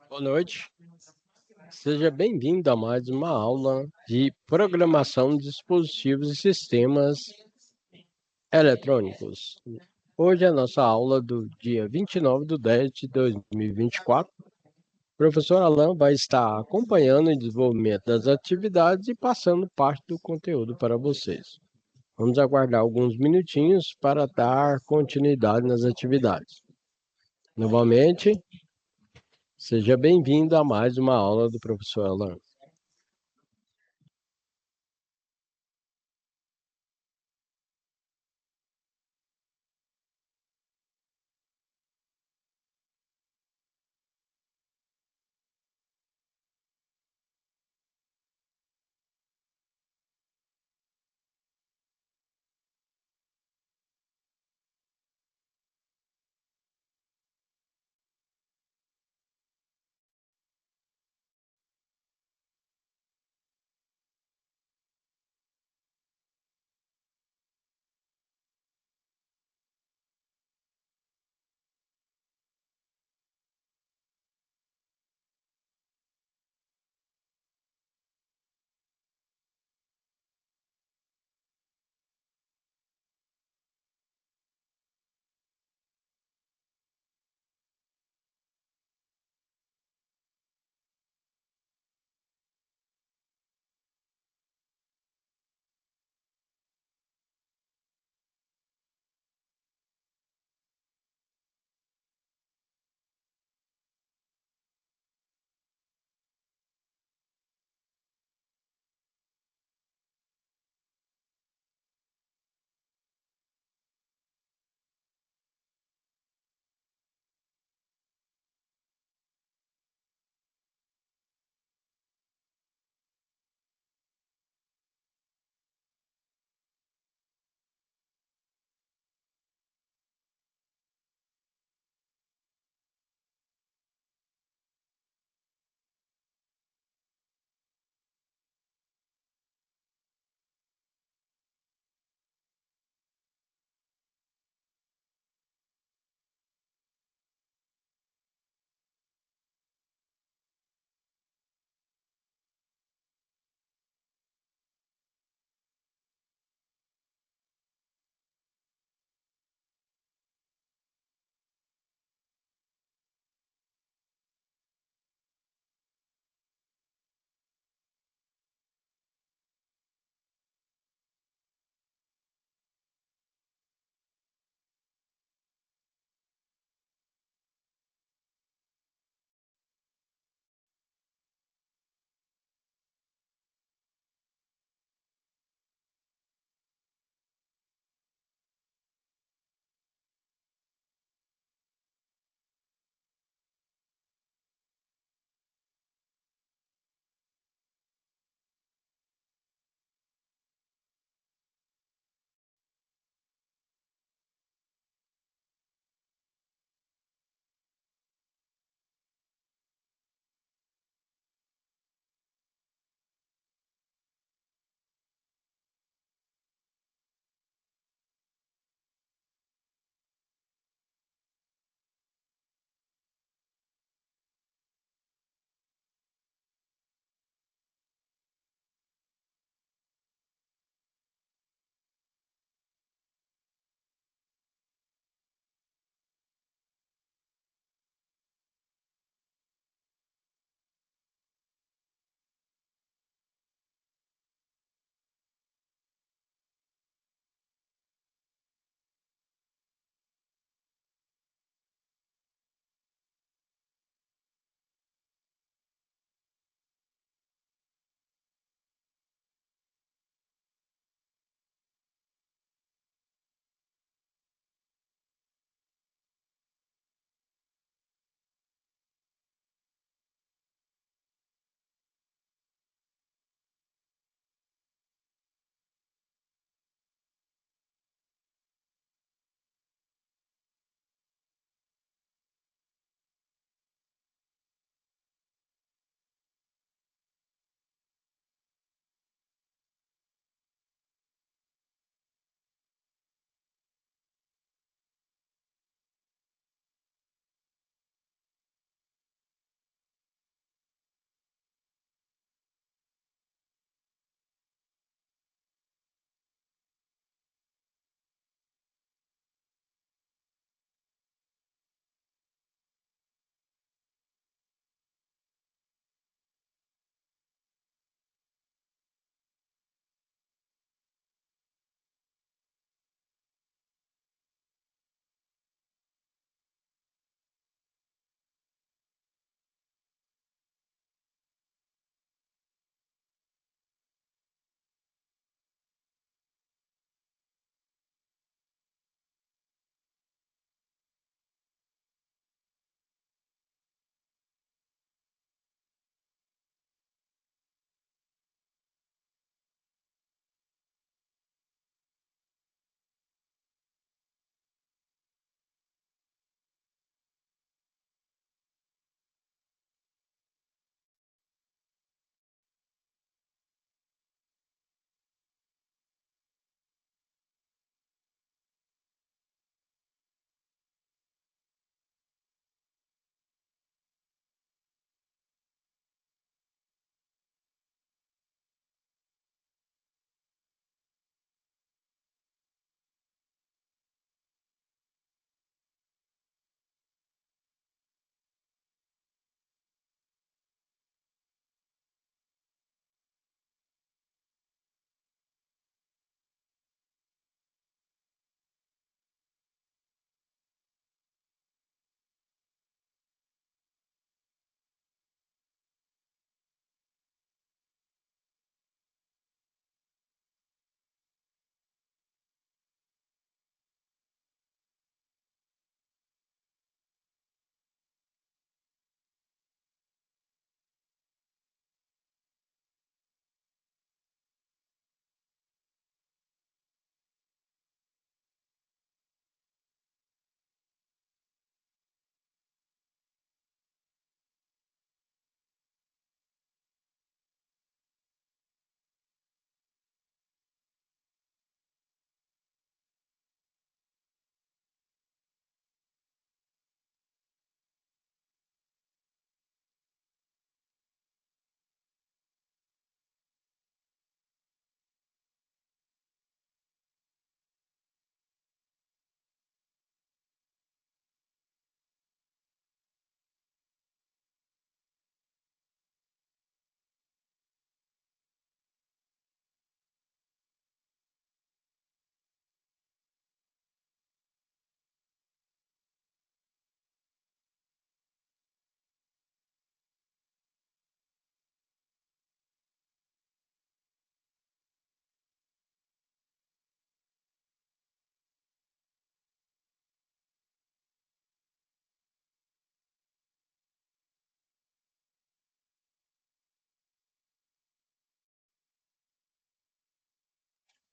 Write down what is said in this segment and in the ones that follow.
Boa noite, seja bem-vindo a mais uma aula de programação de dispositivos e sistemas eletrônicos. Hoje é a nossa aula do dia 29/10/2024. O professor Alan vai estar acompanhando o desenvolvimento das atividades e passando parte do conteúdo para vocês. Vamos aguardar alguns minutinhos para dar continuidade nas atividades. Novamente, seja bem-vindo a mais uma aula do professor Alan.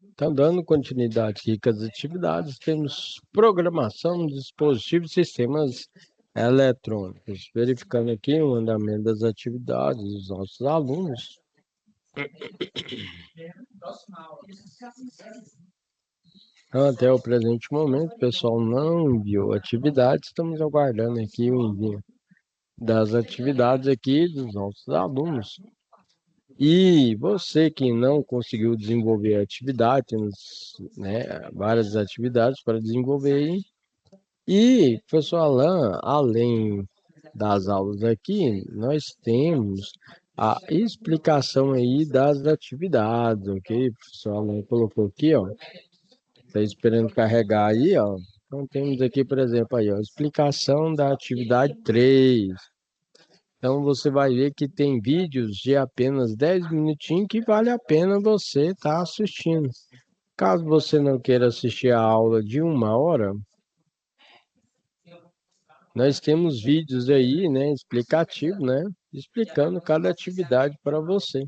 Então, dando continuidade aqui com as atividades, temos programação de dispositivos e sistemas eletrônicos. Verificando aqui o andamento das atividades dos nossos alunos. Então, até o presente momento, o pessoal não enviou atividades, estamos aguardando aqui o envio das atividades aqui dos nossos alunos. E você que não conseguiu desenvolver a atividade, temos, né, várias atividades para desenvolver aí. E, professor Alain, além das aulas aqui, nós temos a explicação aí das atividades, ok? O professor Alain colocou aqui, ó, está esperando carregar aí, ó. Então temos aqui, por exemplo, aí, ó, explicação da atividade 3. Então você vai ver que tem vídeos de apenas 10 minutinhos que vale a pena você estar assistindo. Caso você não queira assistir a aula de 1 hora, nós temos vídeos aí, né, explicativos, né, explicando cada atividade para você.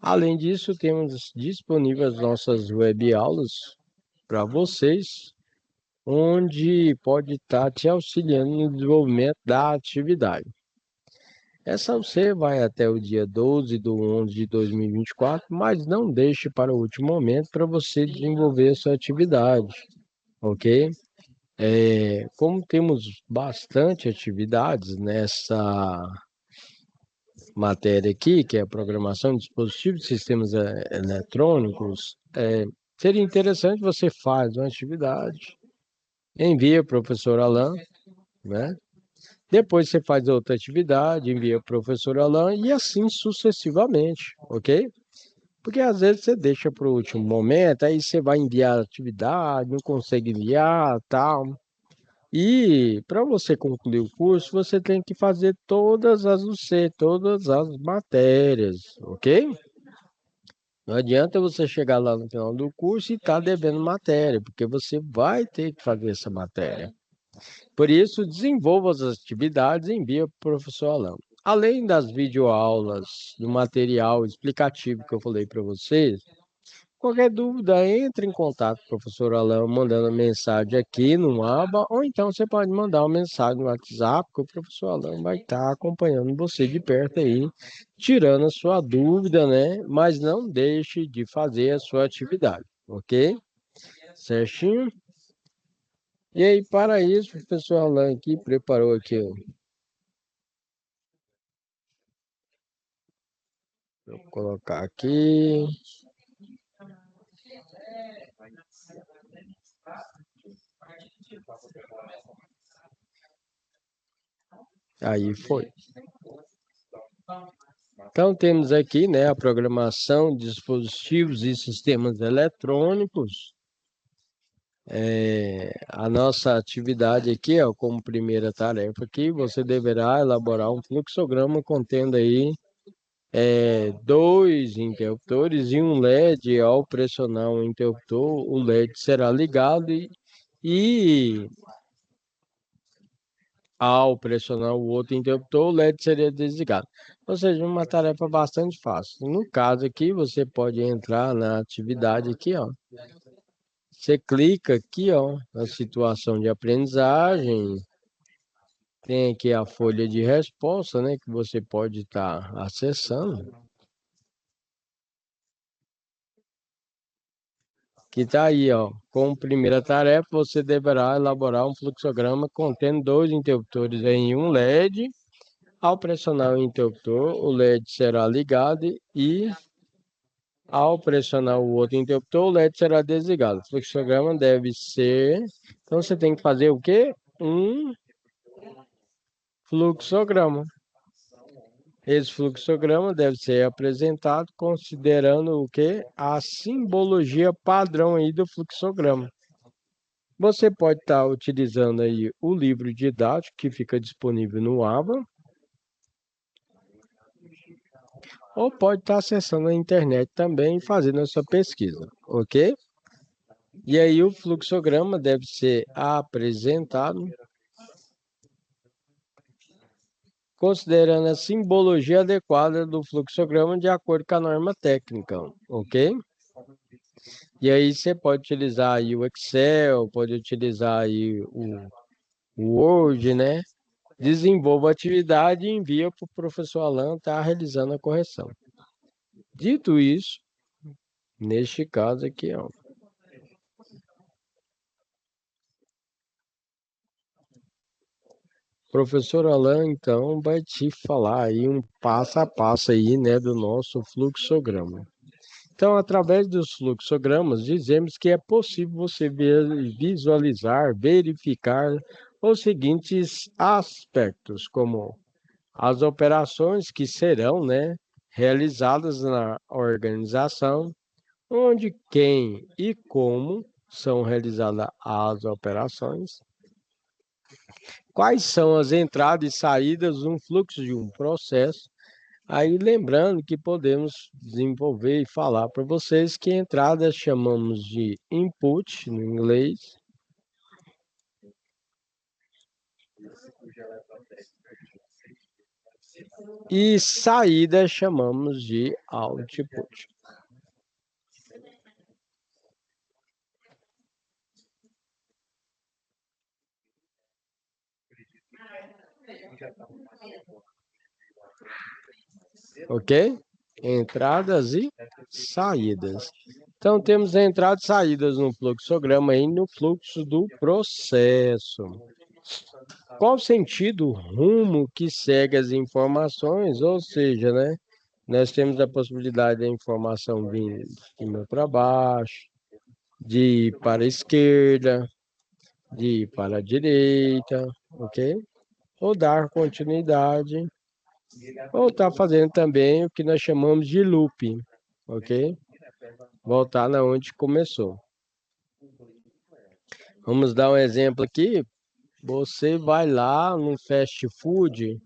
Além disso, temos disponíveis nossas web aulas para vocês, onde pode estar te auxiliando no desenvolvimento da atividade. Essa você vai até o dia 12/11 de 2024, mas não deixe para o último momento para você desenvolver a sua atividade, ok? Como temos bastante atividades nessa matéria aqui, que é a programação de dispositivos e sistemas eletrônicos, seria interessante você faz uma atividade, envia para o professor Alain, né? Depois você faz outra atividade, envia para o professor Alain e assim sucessivamente, ok? Porque às vezes você deixa para o último momento, aí você vai enviar a atividade, não consegue enviar, tal. E para você concluir o curso, você tem que fazer todas as matérias, ok? Não adianta você chegar lá no final do curso e estar devendo matéria, porque você vai ter que fazer essa matéria. Por isso, desenvolva as atividades e envie para o professor Alain. Além das videoaulas, do material explicativo que eu falei para vocês, qualquer dúvida, entre em contato com o professor Alain mandando mensagem aqui no aba, ou então você pode mandar uma mensagem no WhatsApp, que o professor Alain vai estar acompanhando você de perto aí, tirando a sua dúvida, né? Mas não deixe de fazer a sua atividade, ok? Certinho? E aí, para isso, o professor Alain aqui preparou aqui, ó. Vou colocar aqui. Aí foi. Então, temos aqui, né, a programação de dispositivos e sistemas eletrônicos. A nossa atividade aqui, ó, como primeira tarefa aqui, você deverá elaborar um fluxograma contendo aí dois interruptores e um LED. Ao pressionar um interruptor, o LED será ligado e ao pressionar o outro interruptor, o LED seria desligado. Ou seja, uma tarefa bastante fácil. No caso aqui, você pode entrar na atividade aqui, ó. Você clica aqui, ó, na situação de aprendizagem. Tem aqui a folha de resposta, né, que você pode estar acessando. Que está aí, ó. Como primeira tarefa, você deverá elaborar um fluxograma contendo dois interruptores em um LED. Ao pressionar o interruptor, o LED será ligado e ao pressionar o outro interruptor, o LED será desligado. O fluxograma deve ser. Então você tem que fazer o quê? Um fluxograma. Esse fluxograma deve ser apresentado considerando o quê? A simbologia padrão aí do fluxograma. Você pode estar utilizando aí o livro didático que fica disponível no aba, ou pode estar acessando a internet também e fazendo a sua pesquisa, ok? E aí o fluxograma deve ser apresentado considerando a simbologia adequada do fluxograma de acordo com a norma técnica, ok? E aí você pode utilizar aí o Excel, pode utilizar aí o Word, né? Desenvolva a atividade e envia para o professor Alan estar realizando a correção. Dito isso, neste caso aqui, ó, o professor Alan, então, vai te falar aí um passo a passo aí, né, do nosso fluxograma. Então, através dos fluxogramas, dizemos que é possível você visualizar, verificar os seguintes aspectos, como as operações que serão, né, realizadas na organização, onde, quem e como são realizadas as operações, quais são as entradas e saídas no fluxo de um processo. Aí lembrando que podemos desenvolver e falar para vocês que entradas chamamos de input no inglês e saída chamamos de output. Ok? Entradas e saídas. Então temos entradas e saídas no fluxograma e no fluxo do processo. Qual o sentido, o rumo que segue as informações? Ou seja, né? Nós temos a possibilidade da informação vir de cima para baixo, de ir para a esquerda, de ir para a direita, ok? Ou dar continuidade, ou estar fazendo também o que nós chamamos de looping, ok? Voltar na onde começou. Vamos dar um exemplo aqui. Você vai lá no fast food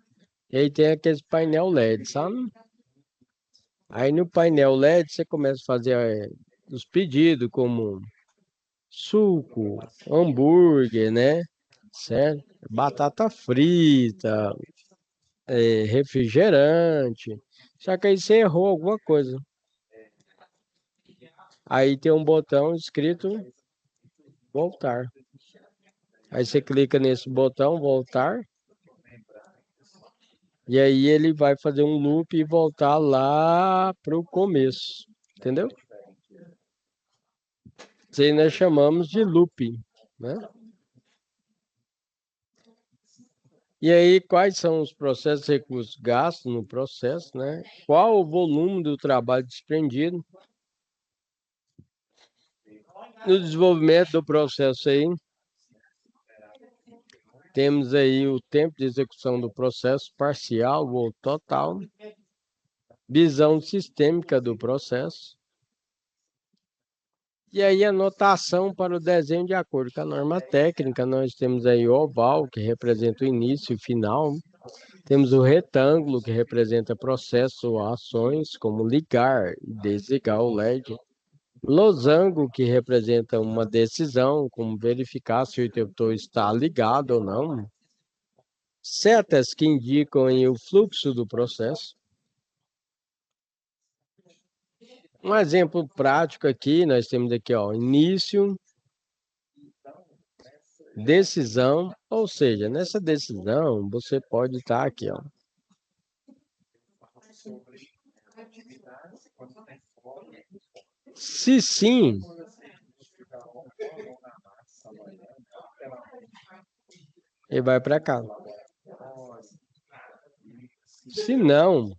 e aí tem aqueles painel LED, sabe? Aí no painel LED você começa a fazer os pedidos como suco, hambúrguer, né? Certo? Batata frita, refrigerante. Só que aí você errou alguma coisa. Aí tem um botão escrito voltar. Aí você clica nesse botão voltar. E aí ele vai fazer um loop e voltar lá para o começo. Entendeu? Isso aí nós chamamos de looping, né? E aí, quais são os processos e recursos gastos no processo, né? Qual o volume do trabalho desprendido no desenvolvimento do processo aí? Temos aí o tempo de execução do processo parcial ou total, visão sistêmica do processo, e aí a notação para o desenho de acordo com a norma técnica. Nós temos aí o oval, que representa o início e final, temos o retângulo, que representa processo ou ações, como ligar e desligar o LED. Losango, que representa uma decisão, como verificar se o interruptor está ligado ou não. Setas, que indicam aí o fluxo do processo. Um exemplo prático aqui, nós temos aqui, ó, início, decisão, ou seja, nessa decisão você pode estar aqui, ó. Se sim, ele vai para cá. Se não,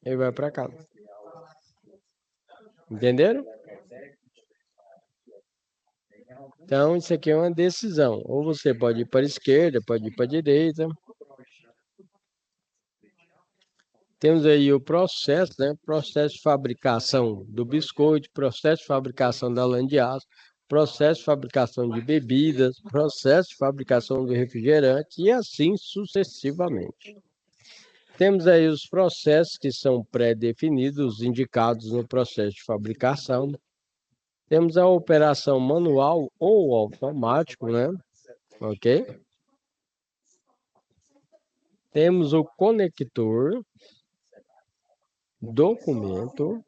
ele vai para cá. Entenderam? Então, isso aqui é uma decisão. Ou você pode ir para a esquerda, pode ir para a direita. Temos aí o processo, né? Processo de fabricação do biscoito, processo de fabricação da lã de aço, processo de fabricação de bebidas, processo de fabricação do refrigerante e assim sucessivamente. Temos aí os processos que são pré-definidos, indicados no processo de fabricação. Temos a operação manual ou automático, né? Ok? temos o conector, documento,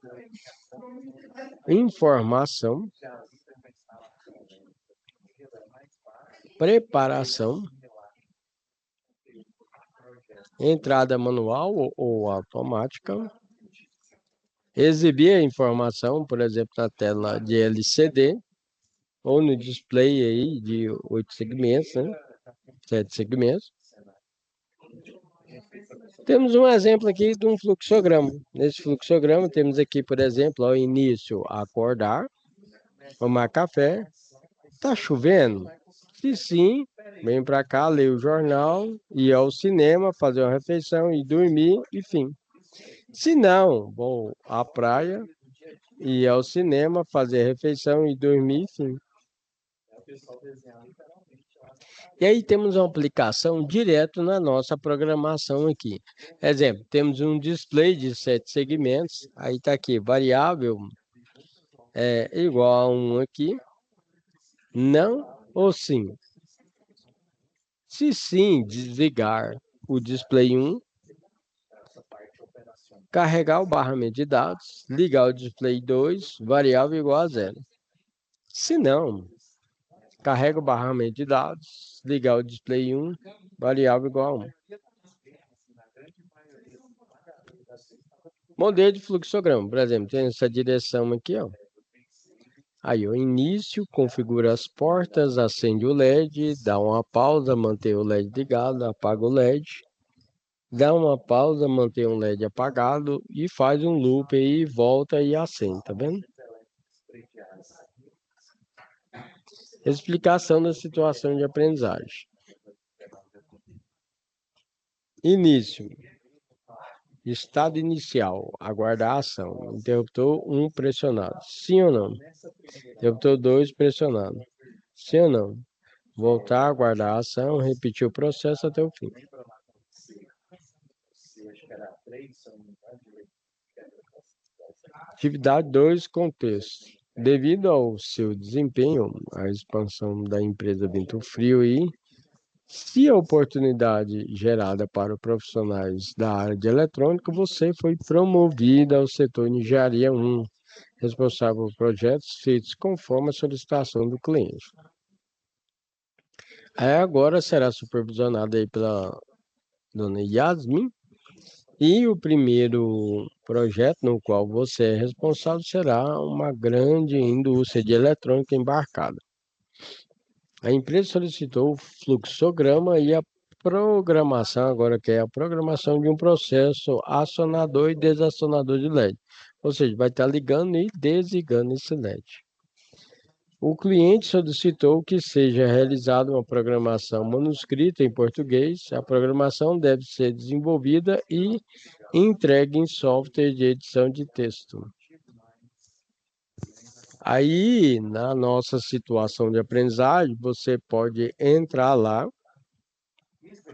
informação, preparação, entrada manual ou automática, exibir a informação, por exemplo, na tela de LCD ou no display aí de 8 segmentos, né? 7 segmentos. Temos um exemplo aqui de um fluxograma. Nesse fluxograma temos aqui, por exemplo, ao início, acordar, tomar café. Tá chovendo? Se sim, vem para cá, ler o jornal, ir ao cinema, fazer uma refeição e dormir, enfim. Se não, vou à praia, ir ao cinema, fazer refeição e dormir, enfim. E aí temos uma aplicação direto na nossa programação aqui. Exemplo, temos um display de 7 segmentos, aí está aqui, variável é igual a 1 aqui, não ou sim. Se sim, desligar o display 1, carregar o barramento de dados, ligar o display 2, variável igual a 0. Se não, carrega o barramento de dados, ligar o display 1, variável igual a 1. Modelo de fluxograma, por exemplo, tem essa direção aqui, ó. Aí, o início, configura as portas, acende o LED, dá uma pausa, mantém o LED ligado, apaga o LED, dá uma pausa, mantém o LED apagado e faz um loop aí, volta e acende, tá vendo? Explicação da situação de aprendizagem. Início. Estado inicial. Aguardar a ação. Interruptor 1 pressionado. Sim ou não? Interruptor 2 pressionado. Sim ou não? Voltar, aguardar a ação, repetir o processo até o fim. Atividade 2, contexto. Devido ao seu desempenho, a expansão da empresa Vento Frio e se a oportunidade gerada para os profissionais da área de eletrônica, você foi promovido ao setor de engenharia 1, responsável por projetos feitos conforme a solicitação do cliente. Aí agora será supervisionado aí pela dona Yasmin, e o primeiro projeto no qual você é responsável será uma grande indústria de eletrônica embarcada. A empresa solicitou o fluxograma e a programação, agora que é a programação de um processo acionador e desacionador de LED. Ou seja, vai estar ligando e desligando esse LED. O cliente solicitou que seja realizada uma programação manuscrita em português. A programação deve ser desenvolvida e entregue em software de edição de texto. Aí, na nossa situação de aprendizagem, você pode entrar lá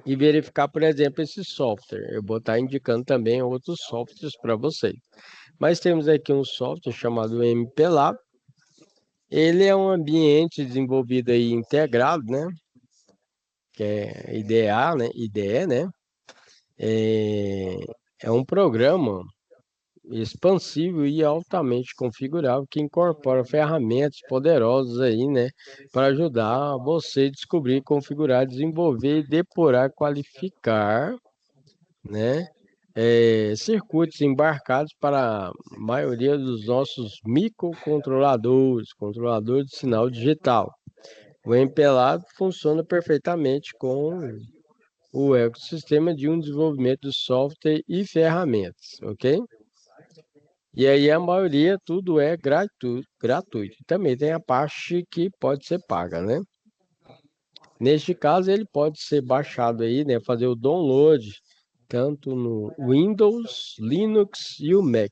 e verificar, por exemplo, esse software. Eu vou estar indicando também outros softwares para vocês. Mas temos aqui um software chamado MPLab. Ele é um ambiente desenvolvido aí integrado, né? Que é IDE, né? IDE, né? É um programa expansível e altamente configurável que incorpora ferramentas poderosas aí, né, para ajudar você a descobrir, configurar, desenvolver, depurar, qualificar, né, circuitos embarcados para a maioria dos nossos microcontroladores, controladores de sinal digital. O MPLAB funciona perfeitamente com o ecossistema de um desenvolvimento de software e ferramentas, ok? E aí a maioria tudo é gratuito. Também tem a parte que pode ser paga, né? Neste caso ele pode ser baixado aí, né? Fazer o download tanto no Windows, Linux e o Mac.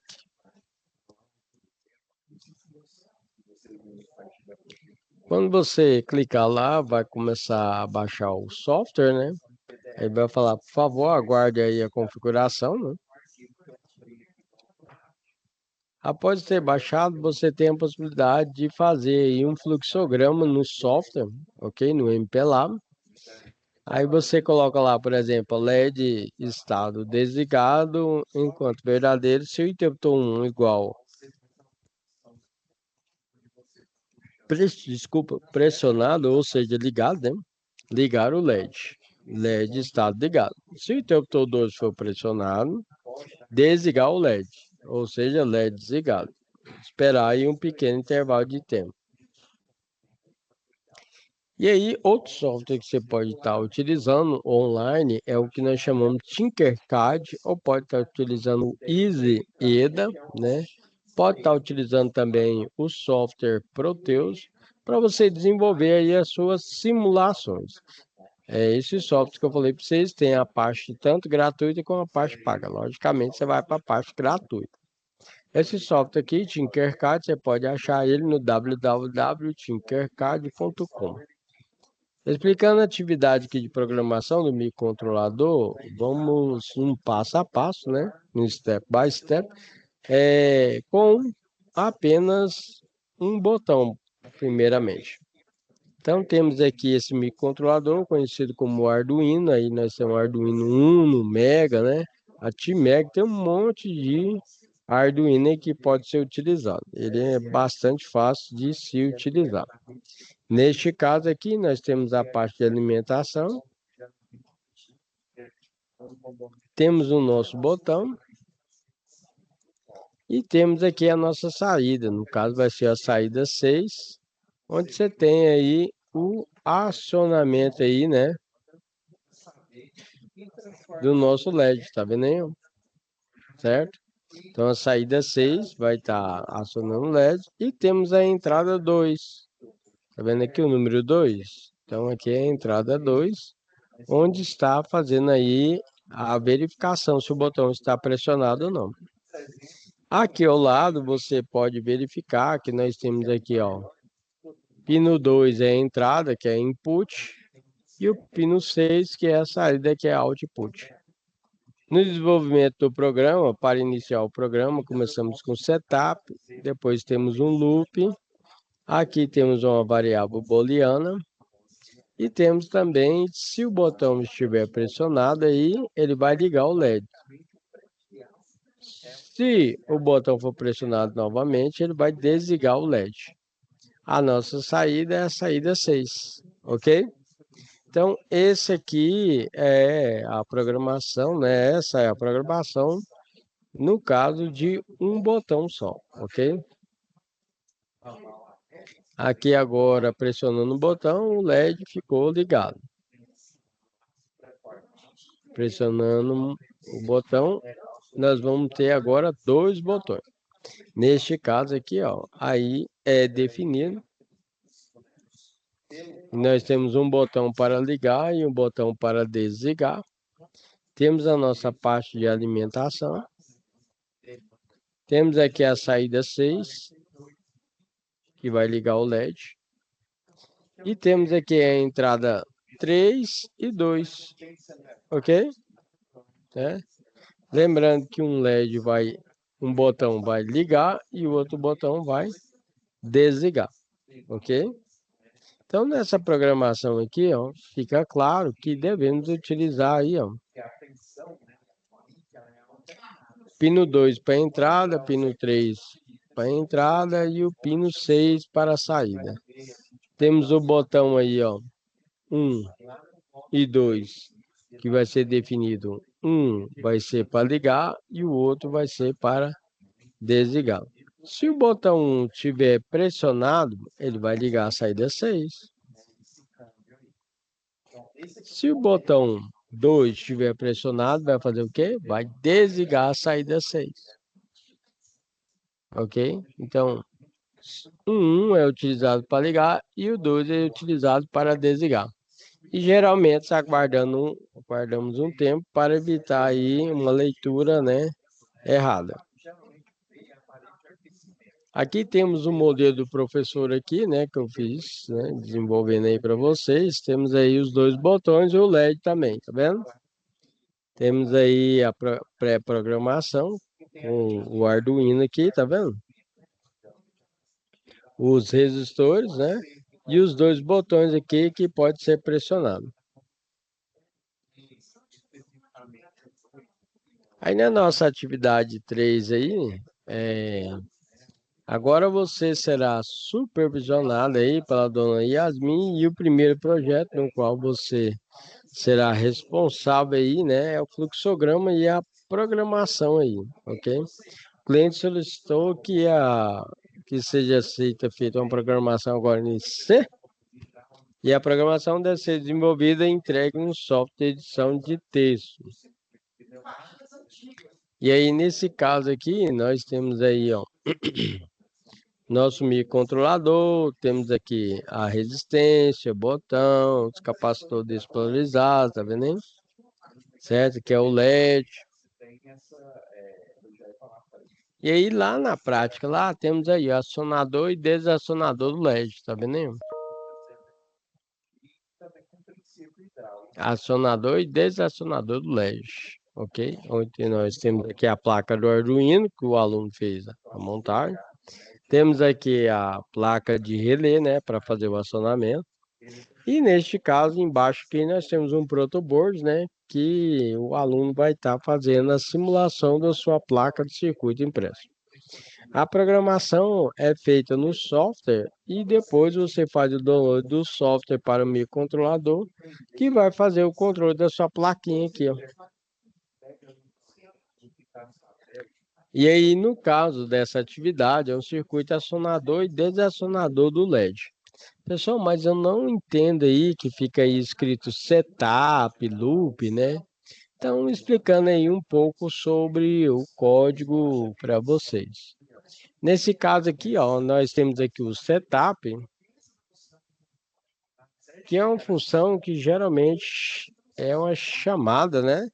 Quando você clicar lá, vai começar a baixar o software, né? Aí vai falar, por favor, aguarde aí a configuração, né? Após ter baixado, você tem a possibilidade de fazer aí um fluxograma no software, ok? No MPLAB. Aí você coloca lá, por exemplo, LED estado desligado enquanto verdadeiro, se o interruptor 1 igual, desculpa, pressionado, ou seja, ligado, né? Ligar o LED. LED estado ligado. Se o interruptor 2 for pressionado, desligar o LED, ou seja, LED desligado. Esperar aí um pequeno intervalo de tempo. E aí, outro software que você pode estar utilizando online é o que nós chamamos de Tinkercad, ou pode estar utilizando o Easy EDA, né? Pode estar utilizando também o software Proteus para você desenvolver aí as suas simulações. Esse software que eu falei para vocês tem a parte tanto gratuita como a parte paga. Logicamente, você vai para a parte gratuita. Esse software aqui, Tinkercad, você pode achar ele no www.tinkercad.com. Explicando a atividade aqui de programação do microcontrolador, vamos um passo a passo, né? Um step by step, com apenas um botão, primeiramente. Então, temos aqui esse microcontrolador, conhecido como Arduino, aí nós temos o Arduino Uno, Mega, né? A T-Mega, tem um monte de Arduino aí que pode ser utilizado. Ele é bastante fácil de se utilizar. Neste caso aqui, nós temos a parte de alimentação, temos o nosso botão e temos aqui a nossa saída. No caso, vai ser a saída 6, onde você tem aí o acionamento aí, né, do nosso LED, tá vendo aí? Certo? Então, a saída 6 vai estar acionando o LED e temos a entrada 2. Tá vendo aqui o número 2? Então, aqui é a entrada 2, onde está fazendo aí a verificação se o botão está pressionado ou não. Aqui ao lado você pode verificar que nós temos aqui, ó, pino 2 é a entrada, que é input, e o pino 6, que é a saída, que é output. No desenvolvimento do programa, para iniciar o programa, começamos com setup, depois temos um loop, aqui temos uma variável booleana, e temos também, se o botão estiver pressionado aí, ele vai ligar o LED. Se o botão for pressionado novamente, ele vai desligar o LED. A nossa saída é a saída 6, ok? Então, esse aqui é a programação, né? Essa é a programação no caso de um botão só, ok? Aqui agora, pressionando o botão, o LED ficou ligado. Pressionando o botão, nós vamos ter agora dois botões. Neste caso aqui, ó, aí é definido. Nós temos um botão para ligar e um botão para desligar. Temos a nossa parte de alimentação. Temos aqui a saída 6, que vai ligar o LED. E temos aqui a entrada 3 e 2, ok? Lembrando que um LED um botão vai ligar e o outro botão vai desligar, ok? Então, nessa programação aqui, ó, fica claro que devemos utilizar aí, ó, pino 2 para entrada, pino 3 para entrada e o pino 6 para a saída. Temos o botão aí, ó, 1 e 2, que vai ser definido. Um vai ser para ligar e o outro vai ser para desligar. Se o botão 1 estiver pressionado, ele vai ligar a saída 6. Se o botão 2 estiver pressionado, vai fazer o quê? Vai desligar a saída 6. Ok? Então, o 1 é utilizado para ligar e o 2 é utilizado para desligar. E geralmente aguardamos um tempo para evitar aí uma leitura, né, errada. Aqui temos o modelo do professor aqui, né, que eu fiz, né, desenvolvendo aí para vocês. Temos aí os dois botões e o LED também, tá vendo? Temos aí a pré-programação com o Arduino aqui, tá vendo? Os resistores, né? E os dois botões aqui que pode ser pressionado. Aí na nossa atividade 3 aí, é, agora você será supervisionado aí pela dona Yasmin e o primeiro projeto no qual você será responsável aí, né, é o fluxograma e a programação aí, ok? O cliente solicitou que seja feita uma programação agora em C e a programação deve ser desenvolvida e entregue no software de edição de texto. E aí, nesse caso aqui, nós temos aí, ó, nosso microcontrolador, temos aqui a resistência, botão, os capacitores despolarizados, tá vendo aí? Certo? Que é o LED. E aí, lá na prática, lá temos aí acionador e desacionador do LED, tá vendo aí? Acionador e desacionador do LED, ok? Onde nós temos aqui a placa do Arduino, que o aluno fez a montagem. Temos aqui a placa de relé, né, para fazer o acionamento. E neste caso, embaixo aqui nós temos um protoboard, né, que o aluno vai estar fazendo a simulação da sua placa de circuito impresso. A programação é feita no software e depois você faz o download do software para o microcontrolador, que vai fazer o controle da sua plaquinha aqui, ó. E aí, no caso dessa atividade, é um circuito acionador e desacionador do LED. Pessoal, mas eu não entendo aí que fica aí escrito setup, loop, né? Então, explicando aí um pouco sobre o código para vocês. Nesse caso aqui, ó, nós temos aqui o setup, que é uma função que geralmente é uma chamada, né?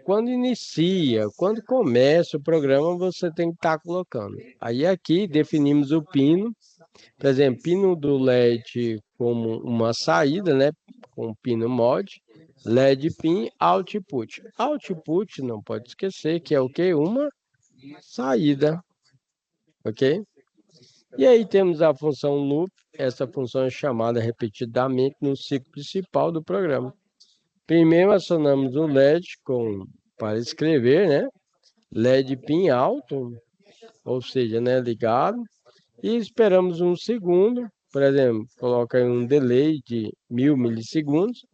Quando inicia, quando começa o programa, você tem que estar colocando. Aí aqui definimos o pino, por exemplo, pino do LED como uma saída, né? Com pino mod, LED pin output. Output, não pode esquecer que é o que? Uma saída, ok? E aí temos a função loop, essa função é chamada repetidamente no ciclo principal do programa. Primeiro acionamos o LED para escrever, né? LED pin alto, ou seja, né, ligado, e esperamos um segundo, por exemplo, coloca aí um delay de 1000 milissegundos,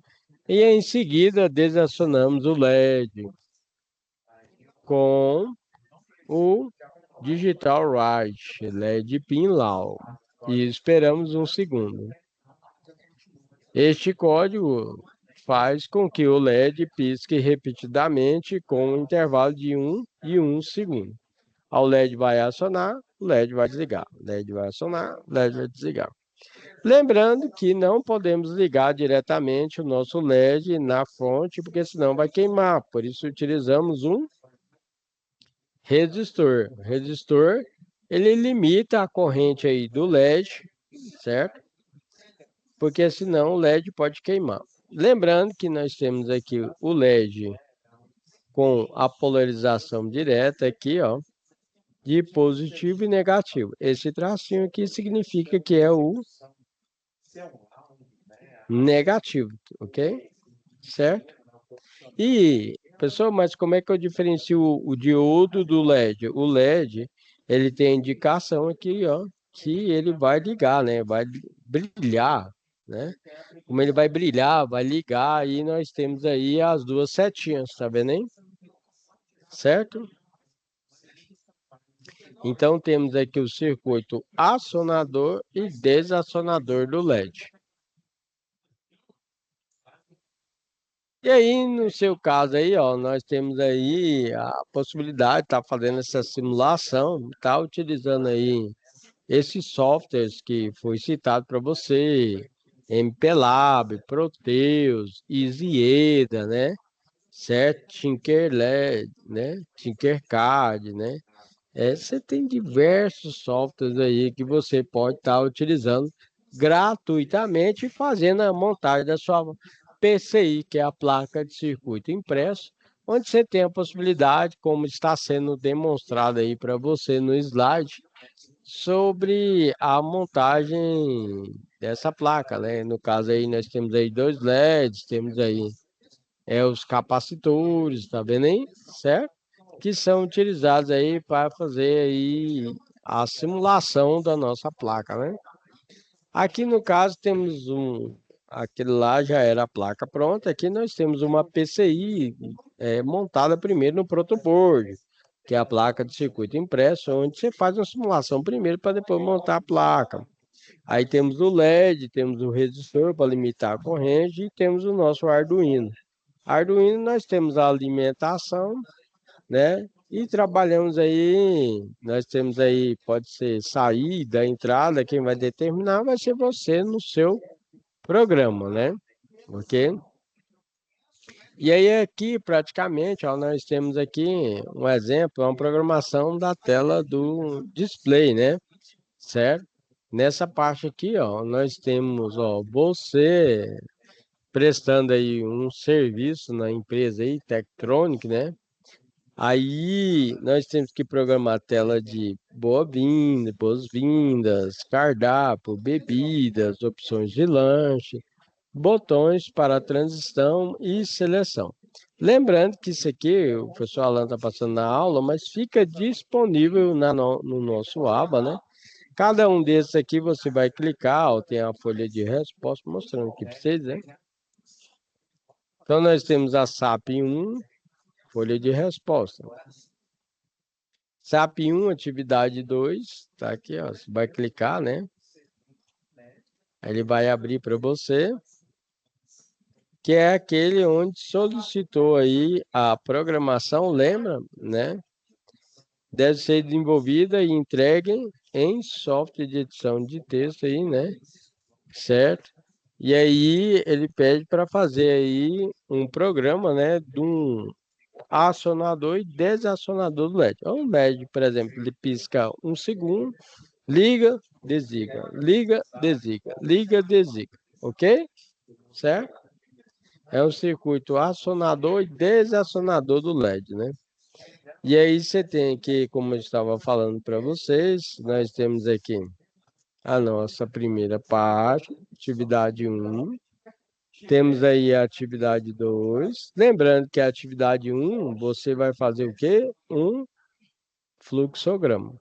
e em seguida desacionamos o LED com o Digital Write, LED pin low, e esperamos um segundo. Este código faz com que o LED pisque repetidamente com um intervalo de 1 e 1 segundo. O LED vai acionar, o LED vai desligar. O LED vai acionar, o LED vai desligar. Lembrando que não podemos ligar diretamente o nosso LED na fonte, porque senão vai queimar. Por isso utilizamos um resistor. O resistor, ele limita a corrente aí do LED, certo? Porque senão o LED pode queimar. Lembrando que nós temos aqui o LED com a polarização direta aqui, ó, de positivo e negativo. Esse tracinho aqui significa que é o negativo, ok? Certo? E, pessoal, mas como é que eu diferencio o diodo do LED? O LED, ele tem indicação aqui, ó, que ele vai ligar, né? Vai brilhar, né? Como ele vai brilhar, vai ligar, aí nós temos aí as duas setinhas, tá vendo aí? Certo? Então temos aqui o circuito acionador e desacionador do LED. E aí, no seu caso aí, ó, nós temos aí a possibilidade de estar fazendo essa simulação, tá utilizando aí esses softwares que foi citado para você, MPLAB, Proteus, EasyEDA, né? Certo? Tinkerlad, né? Tinkercad, né? Você tem diversos softwares aí que você pode estar utilizando gratuitamente, fazendo a montagem da sua PCI, que é a placa de circuito impresso, onde você tem a possibilidade, como está sendo demonstrado aí para você no slide, sobre a montagem dessa placa, né? No caso aí nós temos aí dois LEDs, temos aí os capacitores, tá vendo aí? Certo? Que são utilizados aí para fazer aí a simulação da nossa placa, né? Aqui no caso temos aquele lá já era a placa pronta, aqui nós temos uma PCI montada primeiro no protoboard, que é a placa de circuito impresso, onde você faz uma simulação primeiro para depois montar a placa. Aí temos o LED, temos o resistor para limitar a corrente e temos o nosso Arduino. Arduino nós temos a alimentação, né? E trabalhamos aí, nós temos aí, pode ser saída, entrada, quem vai determinar vai ser você no seu programa, né? Ok? E aí aqui, praticamente, ó, nós temos aqui um exemplo, é uma programação da tela do display, né? Certo? Nessa parte aqui, ó, nós temos, ó, você prestando aí um serviço na empresa aí, Tektronic, né? Aí nós temos que programar a tela de boa-vinda, boas-vindas, cardápio, bebidas, opções de lanche, botões para transição e seleção. Lembrando que isso aqui, o professor Alan está passando na aula, mas fica disponível no nosso aba, né? Cada um desses aqui você vai clicar, ó, tem a folha de resposta mostrando aqui para vocês, né? Então nós temos a SAP 1, folha de resposta. SAP 1, atividade 2, tá aqui, ó. Você vai clicar, né? Aí ele vai abrir para você, que é aquele onde solicitou aí a programação, lembra, né? Deve ser desenvolvida e entregue em software de edição de texto aí, né? Certo? E aí ele pede para fazer aí um programa, né, de um acionador e desacionador do LED. Então, o LED, por exemplo, ele pisca um segundo, liga, desliga, liga, desliga, liga, desliga, ok? Certo? É um circuito acionador e desacionador do LED, né? E aí você tem aqui, como eu estava falando para vocês, nós temos aqui a nossa primeira parte, atividade 1. Temos aí a atividade 2. Lembrando que a atividade 1, você vai fazer o quê? Um fluxograma.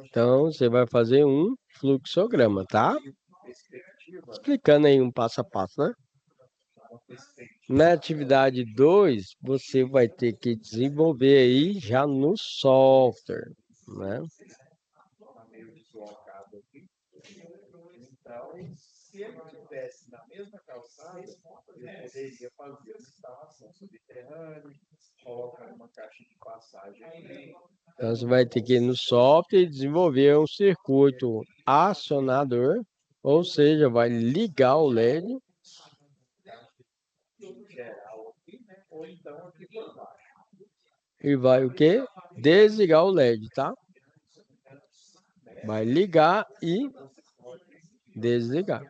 Então, você vai fazer um fluxograma, tá? Explicando aí um passo a passo, né? Na atividade 2, você vai ter que desenvolver aí já no software, né? Então, você vai ter que ir no software e desenvolver um circuito acionador, ou seja, vai ligar o LED e vai o quê? Desligar o LED, tá? Vai ligar e desligar.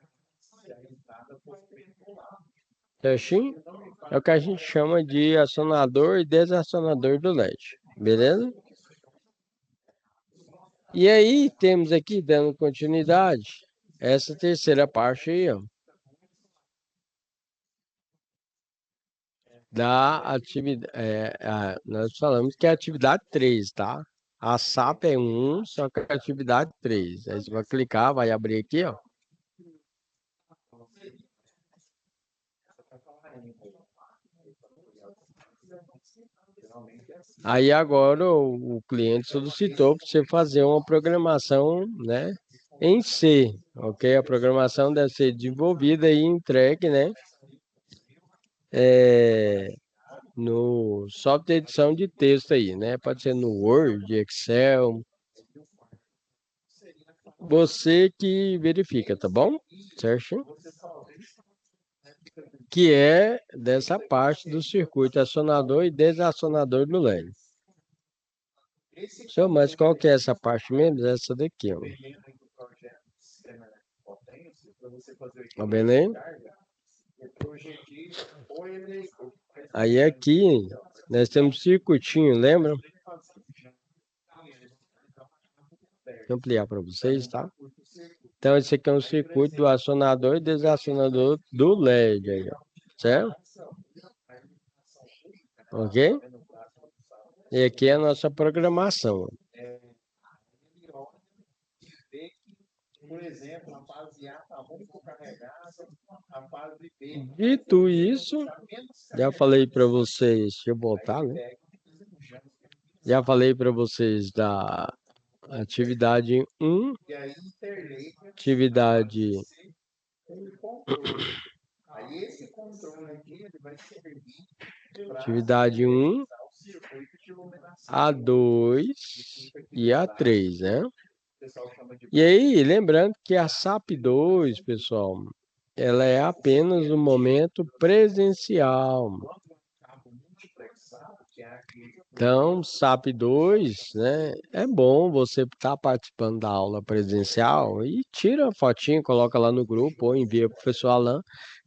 Certinho? É o que a gente chama de acionador e desacionador do LED. Beleza? E aí temos aqui, dando continuidade, essa terceira parte aí, ó, da atividade. Nós falamos que é a atividade 3, tá? A SAP é 1, só que é a atividade 3. Aí você vai clicar, vai abrir aqui, ó. Aí agora o cliente solicitou para você fazer uma programação, né, em C, ok? A programação deve ser desenvolvida e entregue, né, no software de edição de texto aí, né? Pode ser no Word, Excel, você que verifica, tá bom? Certo? Que é dessa parte do circuito acionador e desacionador do LED. Senhor, mas qual que é essa parte mesmo? Essa daqui, ó. Tá vendo aí? Aí aqui nós temos circuitinho, lembra? Vou ampliar para vocês, tá? Então, esse aqui é um circuito do acionador e desacionador do LED aí, ó. Certo? Ok? E aqui é a nossa programação. Dito isso, já falei para vocês, deixa eu voltar, né? Já falei para vocês da atividade 1, atividade atividade 1, a 2 e a 3, né? E aí, lembrando que a SAP 2, pessoal, ela é apenas no momento presencial. Então, SAP 2, né? É bom você estar participando da aula presencial e tira a fotinha, coloca lá no grupo ou envia para o professor Alan,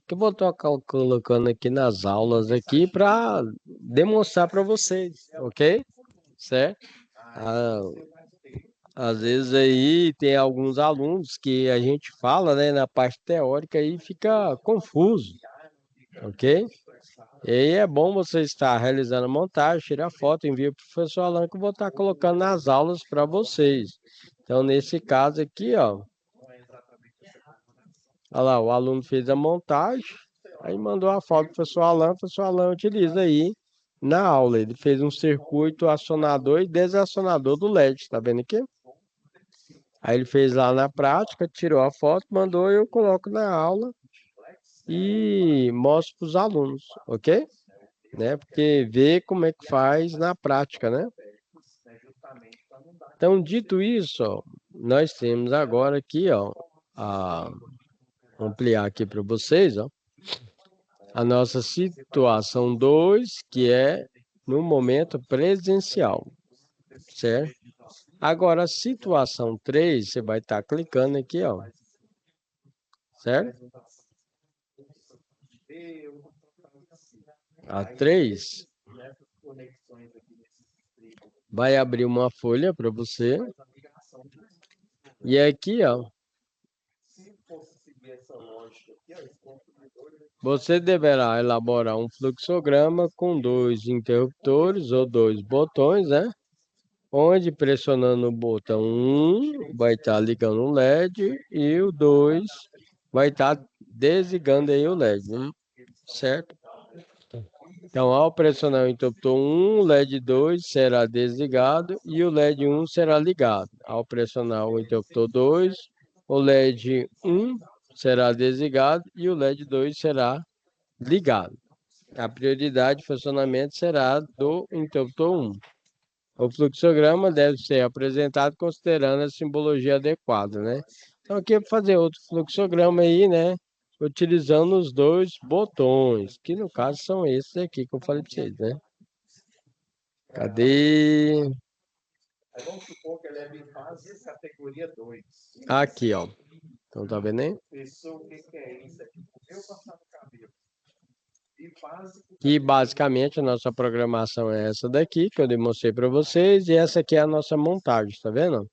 que eu vou estar colocando aqui nas aulas aqui para demonstrar para vocês, ok? Certo? Ah, às vezes aí tem alguns alunos que a gente fala, né, na parte teórica e fica confuso, ok? E aí é bom você estar realizando a montagem, tirar foto, envia para o professor Alan que eu vou estar colocando nas aulas para vocês. Então, nesse caso aqui, ó, olha lá, o aluno fez a montagem, aí mandou a foto para o professor Alan utiliza aí na aula. Ele fez um circuito acionador e desacionador do LED, tá vendo aqui? Aí ele fez lá na prática, tirou a foto, mandou, eu coloco na aula e mostro para os alunos, ok? Né? Porque vê como é que faz na prática, né? Então, dito isso, ó, nós temos agora aqui, ó, vou ampliar aqui para vocês, ó, a nossa situação 2, que é no momento presencial, certo? Agora, a situação 3, você vai estar clicando aqui, ó, certo? A 3 vai abrir uma folha para você. E aqui, ó, você deverá elaborar um fluxograma com 2 interruptores ou 2 botões, né? Onde pressionando o botão 1 vai estar ligando o LED e o 2 vai estar desligando aí o LED, né? Certo? Então, ao pressionar o interruptor 1, o LED 2 será desligado e o LED 1 será ligado. Ao pressionar o interruptor 2, o LED 1 será desligado e o LED 2 será ligado. A prioridade de funcionamento será do interruptor 1. O fluxograma deve ser apresentado considerando a simbologia adequada, né? Então, aqui eu vou fazer outro fluxograma aí, né? Utilizando os 2 botões, que no caso são esses aqui que eu falei para vocês, né? Cadê? Aqui, ó. Então, tá vendo aí? E basicamente a nossa programação é essa daqui, que eu demonstrei para vocês, e essa aqui é a nossa montagem, tá vendo?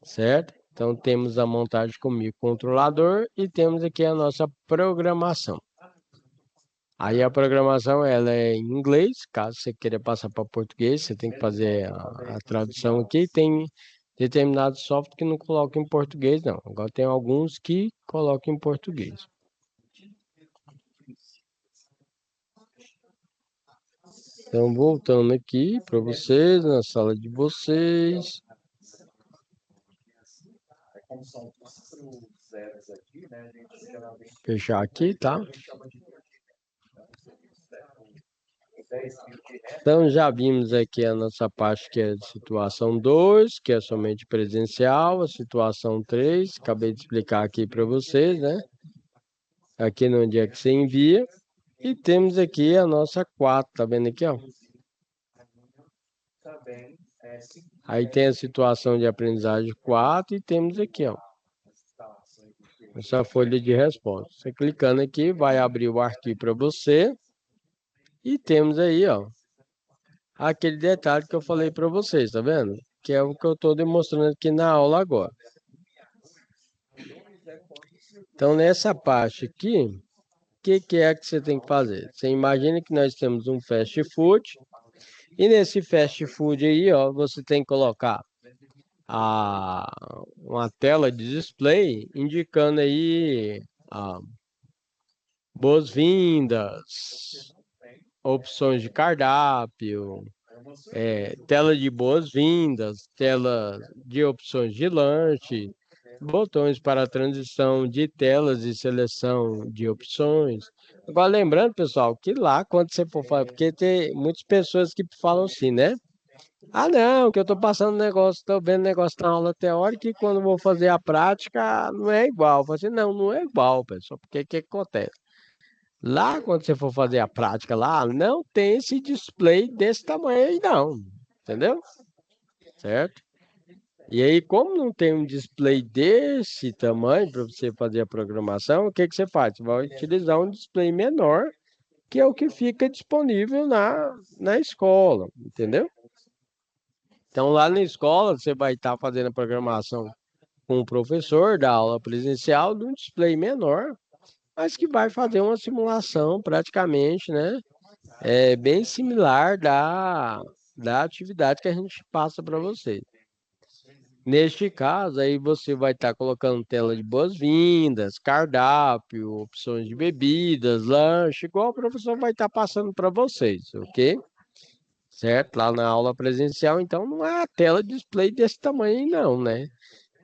Certo? Então temos a montagem com microcontrolador e temos aqui a nossa programação. Aí a programação ela é em inglês, caso você queira passar para português, você tem que fazer a tradução aqui. Tem determinados softwares que não colocam em português, não. Agora tem alguns que colocam em português. Então, voltando aqui para vocês, na sala de vocês. Fechar aqui, tá? Então, já vimos aqui a nossa parte que é de situação 2, que é somente presencial, a situação 3, acabei de explicar aqui para vocês, né? Aqui no dia que você envia. E temos aqui a nossa 4, tá vendo aqui, ó? Aí tem a situação de aprendizagem 4 e temos aqui, ó, essa folha de resposta. Você clicando aqui, vai abrir o arquivo para você. E temos aí, ó, aquele detalhe que eu falei para vocês, tá vendo? Que é o que eu estou demonstrando aqui na aula agora. Então, nessa parte aqui, o que é que você tem que fazer? Você imagina que nós temos um fast food, e nesse fast food aí, ó, você tem que colocar a, uma tela de display indicando aí boas-vindas, opções de cardápio, tela de boas-vindas, tela de opções de lanche, botões para a transição de telas e seleção de opções. Agora, lembrando, pessoal, que lá, quando você for fazer, porque tem muitas pessoas que falam assim, né? Ah, não, que eu estou passando negócio, estou vendo negócio na aula teórica e quando vou fazer a prática não é igual. Eu falo assim, não, não é igual, pessoal, porque o que acontece? Lá, quando você for fazer a prática lá, não tem esse display desse tamanho aí, não. Entendeu? Certo? E aí, como não tem um display desse tamanho para você fazer a programação, o que que você faz? Você vai utilizar um display menor, que é o que fica disponível na escola, entendeu? Então, lá na escola, você vai estar fazendo a programação com o professor da aula presencial de um display menor, mas que vai fazer uma simulação praticamente, né? É bem similar da atividade que a gente passa para você. Neste caso, aí você vai estar colocando tela de boas-vindas, cardápio, opções de bebidas, lanche, igual o professor vai estar passando para vocês, ok? Certo? Lá na aula presencial, então não é a tela de display desse tamanho, aí não, né?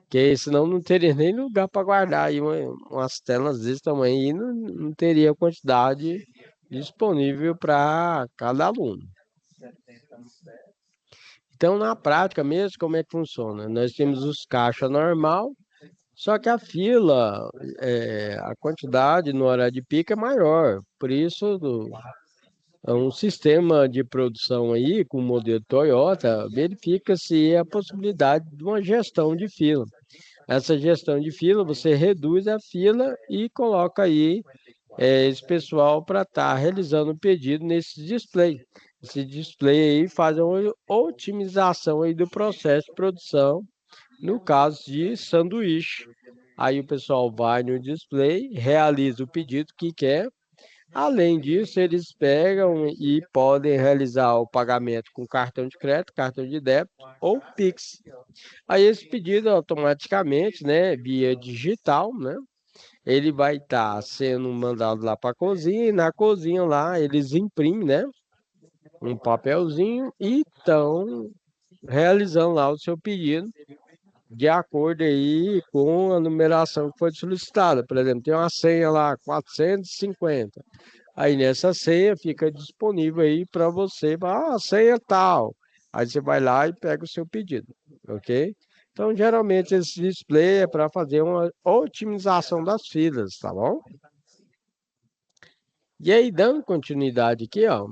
Porque senão não teria nem lugar para guardar aí umas telas desse tamanho e não teria quantidade disponível para cada aluno. Então, na prática mesmo, como é que funciona? Nós temos os caixas normal, só que a fila, a quantidade no horário de pico é maior. Por isso, é um sistema de produção aí, com o modelo Toyota, verifica-se a possibilidade de uma gestão de fila. Essa gestão de fila, você reduz a fila e coloca aí esse pessoal para estar realizando o pedido nesse display. Esse display aí faz uma otimização aí do processo de produção, no caso de sanduíche. Aí o pessoal vai no display, realiza o pedido que quer. Além disso, eles pegam e podem realizar o pagamento com cartão de crédito, cartão de débito ou Pix. Aí esse pedido automaticamente, né, via digital, né, ele vai estar sendo mandado lá para a cozinha e na cozinha lá eles imprimem, né, um papelzinho e estão realizando lá o seu pedido de acordo aí com a numeração que foi solicitada. Por exemplo, tem uma senha lá 450. Aí nessa senha fica disponível aí para você, a senha tal. Aí você vai lá e pega o seu pedido, ok? Então, geralmente esse display é para fazer uma otimização das filas, tá bom? E aí, dando continuidade aqui, ó,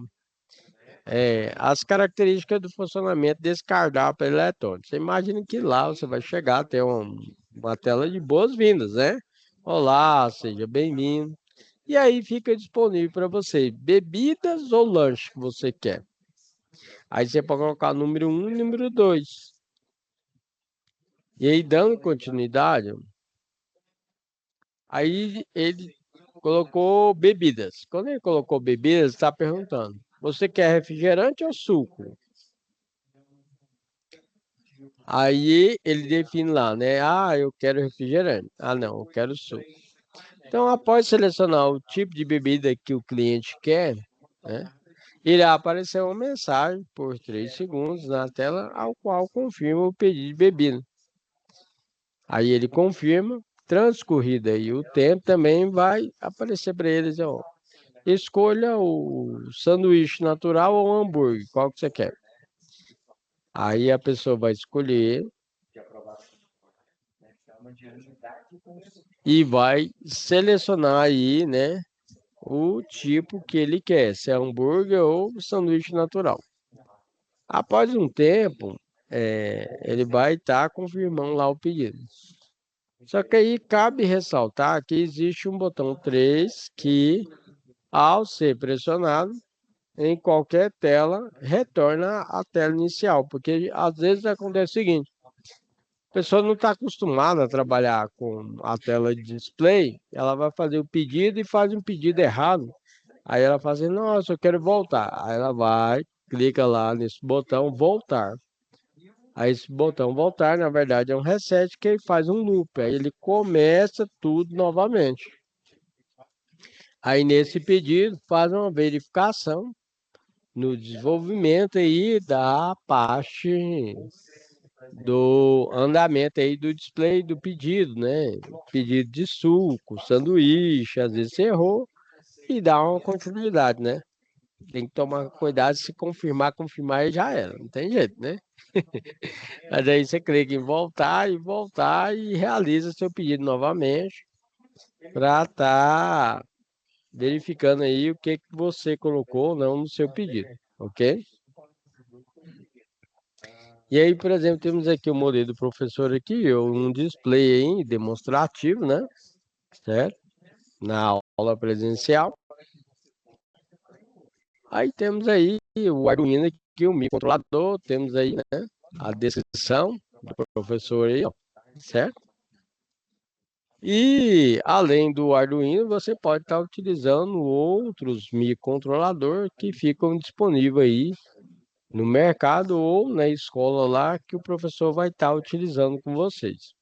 as características do funcionamento desse cardápio eletrônico. Você imagina que lá você vai chegar, ter uma tela de boas-vindas, né? Olá, seja bem-vindo. E aí fica disponível para você bebidas ou lanche que você quer. Aí você pode colocar número um e número 2. E aí, dando continuidade, aí ele colocou bebidas. Quando ele colocou bebidas, está perguntando: você quer refrigerante ou suco? Aí ele define lá, né? Ah, eu quero refrigerante. Ah, não, eu quero suco. Então, após selecionar o tipo de bebida que o cliente quer, né, irá aparecer uma mensagem por 3 segundos na tela, ao qual confirma o pedido de bebida. Aí ele confirma, transcorrido aí o tempo, também vai aparecer para eles, ó, escolha o sanduíche natural ou hambúrguer, qual que você quer. Aí a pessoa vai escolher e vai selecionar aí, né, o tipo que ele quer, se é hambúrguer ou sanduíche natural. Após um tempo, ele vai estar confirmando lá o pedido. Só que aí cabe ressaltar que existe um botão 3 que, ao ser pressionado, em qualquer tela, retorna à tela inicial, porque às vezes acontece o seguinte, A pessoa não está acostumada a trabalhar com a tela de display, ela vai fazer o pedido e faz um pedido errado. Aí ela fala assim, nossa, eu quero voltar. Aí ela vai, clica lá nesse botão voltar. Aí esse botão voltar, na verdade, é um reset que ele faz um loop. Aí ele começa tudo novamente. Aí nesse pedido faz uma verificação no desenvolvimento aí da parte do andamento aí do display do pedido, né? Pedido de suco, sanduíche, às vezes você errou e dá uma continuidade, né? Tem que tomar cuidado, se confirmar e já era, não tem jeito, né? Mas aí você clica em voltar e realiza seu pedido novamente para estar verificando aí o que que você colocou ou não no seu pedido, ok? E aí, por exemplo, temos aqui o modelo do professor aqui, um display aí demonstrativo, né? Certo? Na aula presencial. Aí temos aí o Arduino aqui, o microcontrolador, temos aí, né, a descrição do professor aí, ó, certo? E além do Arduino, você pode estar utilizando outros microcontroladores que ficam disponíveis aí no mercado ou na escola lá que o professor vai estar utilizando com vocês.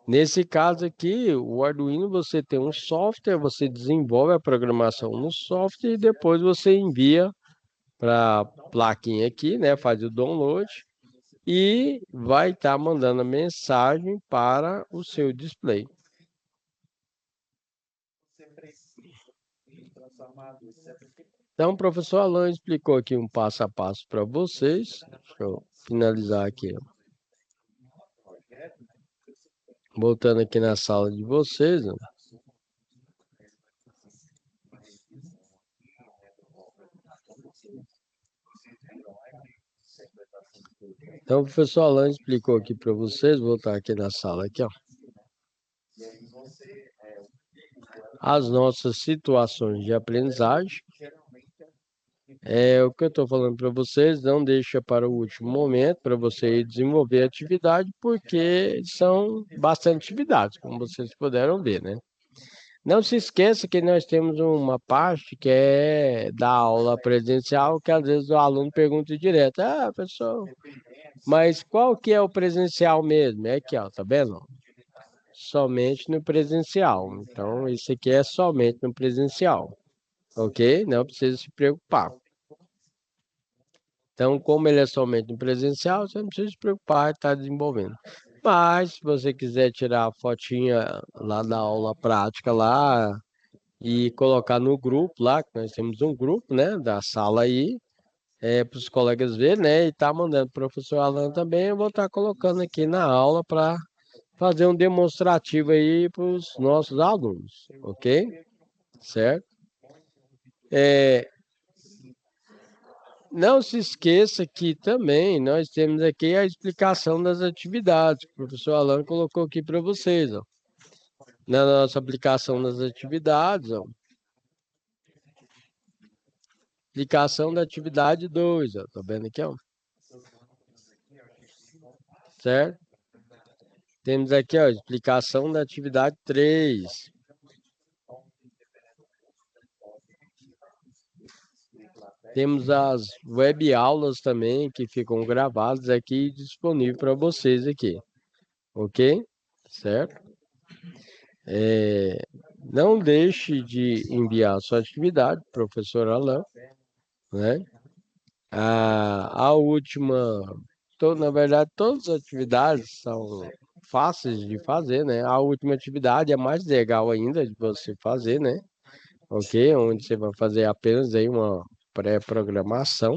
Nesse caso aqui, o Arduino você tem um software, você desenvolve a programação no software e depois você envia para a plaquinha aqui, né? Faz o download e vai estar mandando a mensagem para o seu display. Então, o professor Alan explicou aqui um passo a passo para vocês. Deixa eu finalizar aqui, ó. Voltando aqui na sala de vocês, ó. Então, o professor Alan explicou aqui para vocês, vou voltar aqui na sala aqui, ó. As nossas situações de aprendizagem. O que eu estou falando para vocês, não deixa para o último momento para você desenvolver a atividade, porque são bastante atividades, como vocês puderam ver, né? Não se esqueça que nós temos uma parte que é da aula presencial, que às vezes o aluno pergunta direto, professor, mas qual que é o presencial mesmo? É aqui, ó, tá vendo? Somente no presencial. Então, isso aqui é somente no presencial, ok? Não precisa se preocupar. Então, como ele é somente no presencial, você não precisa se preocupar em estar desenvolvendo. Mas, se você quiser tirar a fotinha lá da aula prática lá e colocar no grupo lá, que nós temos um grupo, né, da sala aí, para os colegas verem, né, e tá mandando para o professor Alan também, eu vou estar colocando aqui na aula para fazer um demonstrativo aí para os nossos alunos, ok? Certo? É, Não se esqueça que também nós temos aqui a explicação das atividades, que o professor Alan colocou aqui para vocês, ó. Na nossa aplicação das atividades, ó. Aplicação da atividade 2, ó. Tá vendo aqui, ó? Certo? Temos aqui, ó, explicação da atividade 3. Temos as web aulas também que ficam gravadas aqui e disponíveis para vocês aqui, ok? Certo? Não deixe de enviar a sua atividade, professor Alain, né? A última, na verdade, todas as atividades são fáceis de fazer, né? A última atividade é mais legal ainda de você fazer, né? Ok? Onde você vai fazer apenas aí uma pré-programação.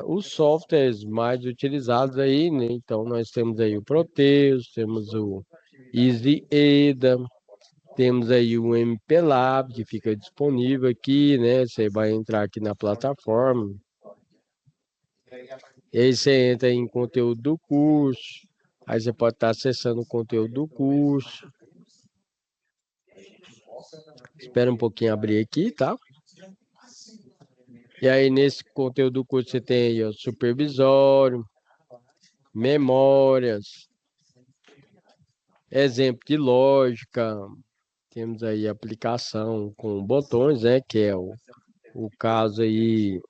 Os softwares mais utilizados aí, né? Então, nós temos aí o Proteus, temos o EasyEda, temos aí o MPLab, que fica disponível aqui, né? Você vai entrar aqui na plataforma, e aí você entra em conteúdo do curso, aí você pode estar acessando o conteúdo do curso. Espera um pouquinho abrir aqui, tá? E aí nesse conteúdo do curso você tem aí o supervisório, memórias, exemplo de lógica, temos aí aplicação com botões, né, que é o caso aí,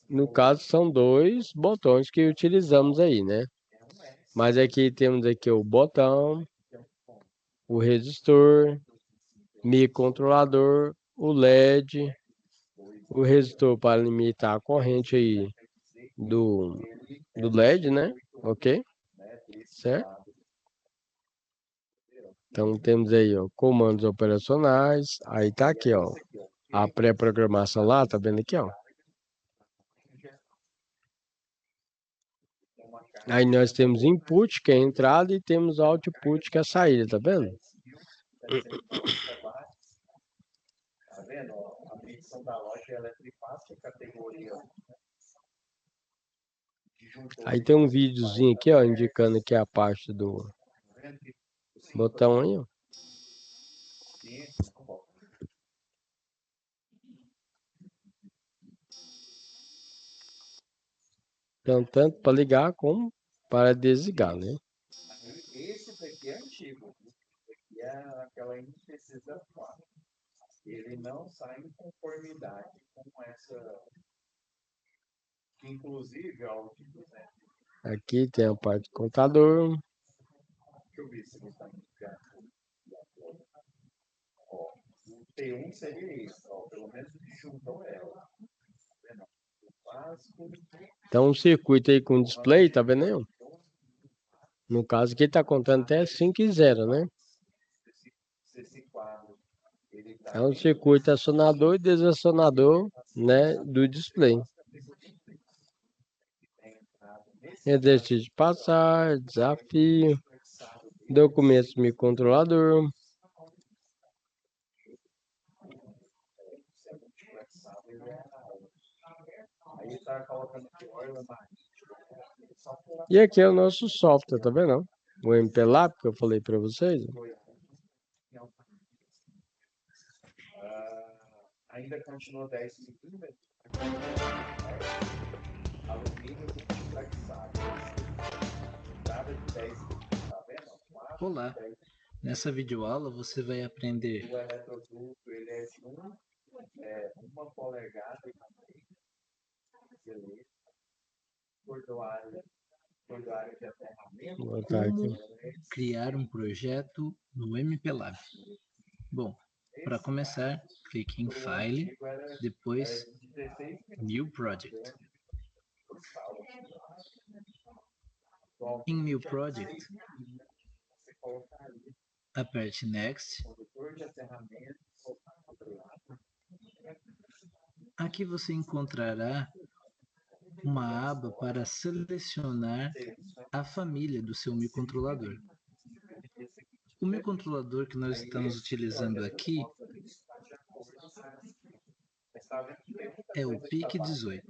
no caso são dois botões que utilizamos aí, né? Mas aqui temos aqui o botão, o resistor, microcontrolador, o LED, o resistor para limitar a corrente aí do LED, né? Ok? Certo? Então temos aí, ó, comandos operacionais. Aí tá aqui, ó, a pré-programação lá, tá vendo aqui, ó? Aí nós temos input, que é a entrada, e temos output, que é a saída, tá vendo? Aí tem um videozinho aqui, ó, indicando que é a parte do botão aí, ó. Então, tanto para ligar como para desligar, né? Aqui tem a parte do computador. Então, um circuito aí com display, tá vendo aí, ó? No caso aqui tá contando até 5 e 0, né? É um circuito acionador e desacionador, né, do display. Exercício de passar, desafio, documentos microcontrolador. E aqui é o nosso software, tá vendo? O MPLAB que eu falei para vocês. Olá, nessa videoaula você vai aprender Vou botar aqui. como criar um projeto no MPLAB. Bom, para começar, clique em File, depois New Project. Em New Project, aperte Next. Aqui você encontrará uma aba para selecionar a família do seu microcontrolador. O microcontrolador que nós estamos utilizando aqui é o PIC18.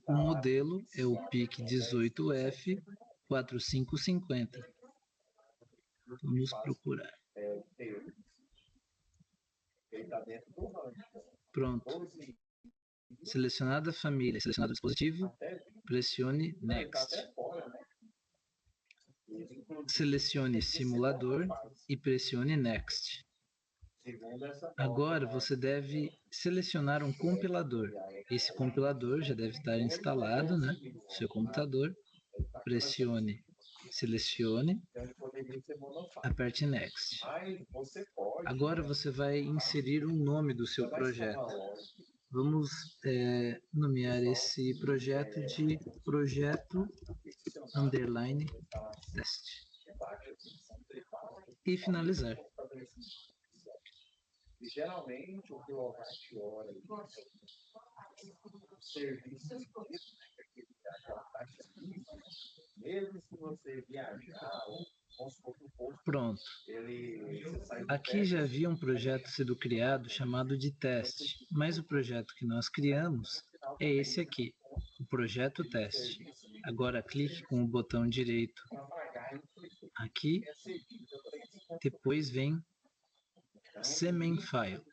O modelo é o PIC18F4550. Vamos procurar. Pronto. Selecionada a família, selecionado o dispositivo, pressione Next. Selecione simulador e pressione Next. Agora você deve selecionar um compilador. Esse compilador já deve estar instalado, né, no seu computador. Pressione, selecione, aperte Next. Agora você vai inserir um nome do seu projeto. Vamos nomear esse projeto de projeto underline teste. E finalizar. Pronto. Aqui já havia um projeto sendo criado chamado de teste, mas o projeto que nós criamos é esse aqui, o projeto teste. Agora clique com o botão direito aqui, depois vem Semen File.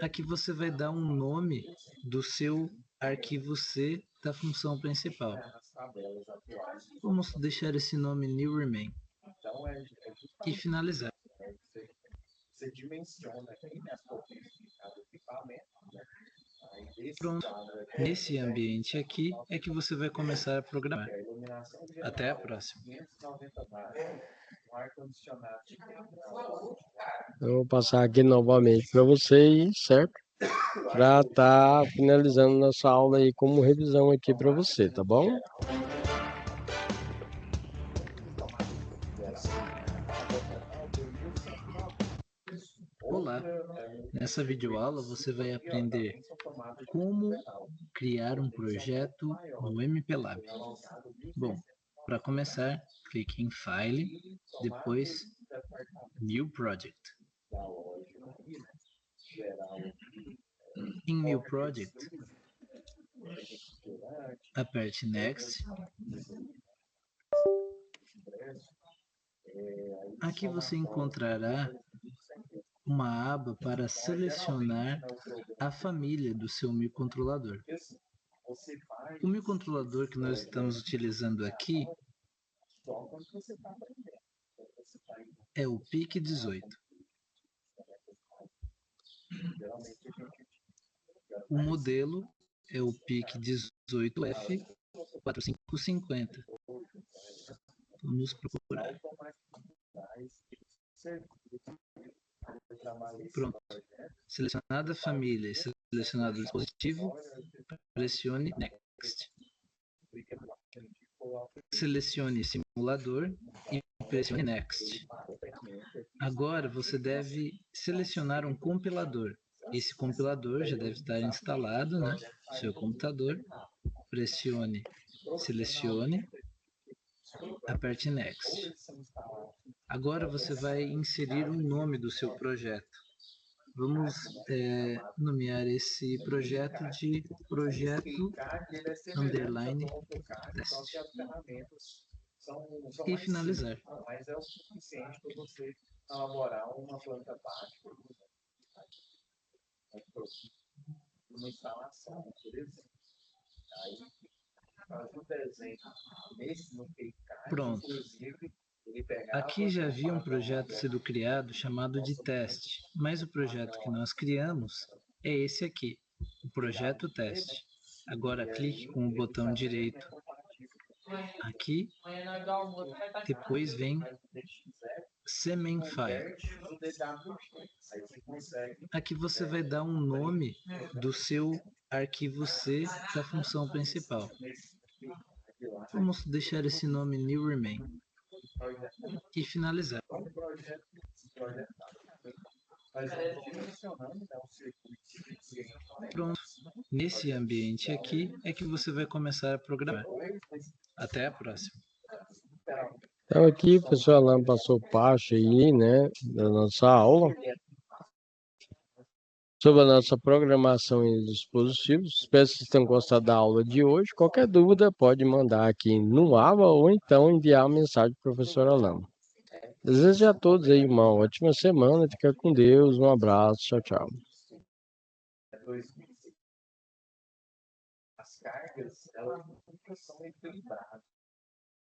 Aqui você vai dar um nome do seu arquivo C da função principal. Vamos deixar esse nome new remain e finalizar. Pronto. Nesse ambiente aqui é que você vai começar a programar. Até a próxima. Eu vou passar aqui novamente para vocês, certo? Para estar finalizando nossa aula aí como revisão aqui para você, tá bom? Olá! Nessa videoaula você vai aprender como criar um projeto no MPLAB. Bom, para começar, clique em File, depois New Project. Em New Project, aperte Next. Aqui você encontrará uma aba para selecionar a família do seu microcontrolador. O microcontrolador que nós estamos utilizando aqui é o PIC18. O modelo é o PIC18F4550. Vamos procurar. Pronto. Selecionada a família e selecionado o dispositivo, pressione Next. Selecione simulador e pressione Next. Agora você deve selecionar um compilador. Esse compilador já deve estar instalado, né, no seu computador. Pressione, selecione, aperte Next. Agora você vai inserir um nome do seu projeto. Vamos nomear esse projeto de projeto underline teste e finalizar. Pronto. Aqui já havia um projeto sendo criado chamado de teste, mas o projeto que nós criamos é esse aqui, o projeto teste. Agora clique com o botão direito aqui, depois vem Main File. Aqui você vai dar um nome do seu arquivo C da função principal. Vamos deixar esse nome new remain e finalizar. Pronto. Nesse ambiente aqui é que você vai começar a programar. Até a próxima. Então aqui o professor Alan passou parte aí, né, da nossa aula sobre a nossa programação em dispositivos. Espero que vocês tenham gostado da aula de hoje. Qualquer dúvida pode mandar aqui no ABA ou então enviar a mensagem para o professor Alan. Desejo a todos aí uma ótima semana. Fica com Deus. Um abraço. Tchau, tchau.